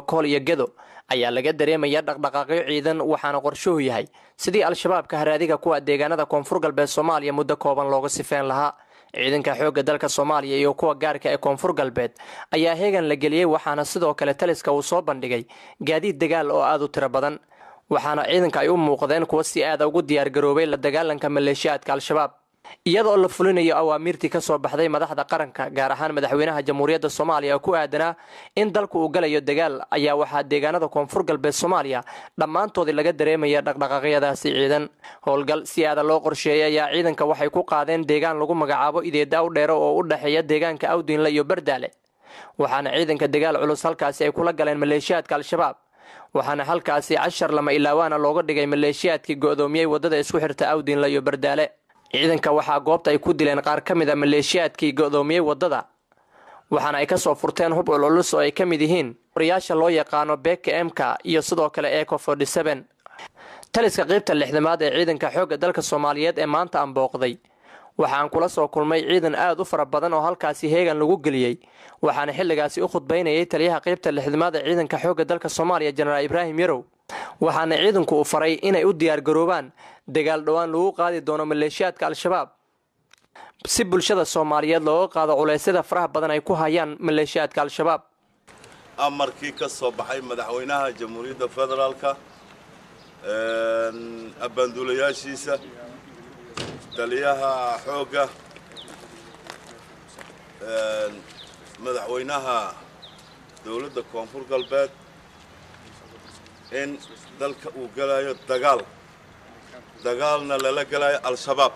kool iyo gedo ayaa laga dareemaya dhaqdhaqaaqyo ciidan waxaana qorshuhu yahay sidii al-shabaabka haraadiga kuwa deegaanada koonfur galbeed Soomaaliya muddo kooban looga sifeen lahaa ciidanka xoogga dalka Soomaaliya iyo kuwa gaarka ee koonfur galbeed ayaa heegan la geliyay waxaana sidoo kale taliska uu soo bandhigay gaadiid dagaal oo aad u tiro badan waxaana ciidanka ay u muuqdeen kuwa si aad ugu diyaar garoobay la dagaalanka maleeshiyaadka al-shabaab iyadoo la fulinayo awaamirtii ka soo baxday madaxda qaranka gaar ahaan madaxweynaha jamhuuriyadda Soomaaliya ku aadanaa in dalku uu galayo dagaal ayaa waxaa deegaanada koonfur galbeed Soomaaliya dhammaantood laga dareemaya dhaqdhaqaaqyadaasi ciidan howlgal si aad loo qorsheeyay ayaa ciidanka waxay ku qaadeen deegaan lagu magacaabo Ideeda u dheero oo u dhaxeeya deegaanka Awdiinle iyo Bardaale waxaana ciidanka dagaal culus halkaasi ay kula galeen maleeshiyaadka al-shabaab waxaana halkaasi 10 lama ilaawaana looga dhigay maleeshiyaadkii go'doomiyay wadada isku xirta Awdiinle iyo Bardaale ciidanka waxaa goobta ay ku dileen qaar ka mid ah maleeshiyaadkii go'doomiyay wadada waxaana ay ka soo furteen hub culus oo ay ka mid yihiin wariyaasha loo yaqaano BKMK iyo sidoo kale AK47 taliska qaybta 6aad ee ciidanka xoogga dalka Soomaaliyeed ee maanta aan booqday waxaan kula soo kulmay ciidan aad u fara badan oo halkaasi heegan lagu galiyay waxaana xilligaasi u khudbaynayay taliyaha qaybta 6aad ee ciidanka xoogga dalka Soomaaliya General Ibrahim Yarow waxaana ciidanku u faray inay u diyaar garoobaan dagaal dhawaan lagu qaadi doono maleeshiyaadka al-shabaab si bulshada Soomaaliyeed looga qaado culeysyada faraha badan ay ku hayaan maleeshiyaadka al-shabaab amarkii ka soo baxay madaxweynaha jamhuuriyadda federaalka abandulayaashiisa taliyaha xoogga madaxweynaha dawladda koonfur galbeed in dalka uu galayo dagaalna lala galayo al-shabaab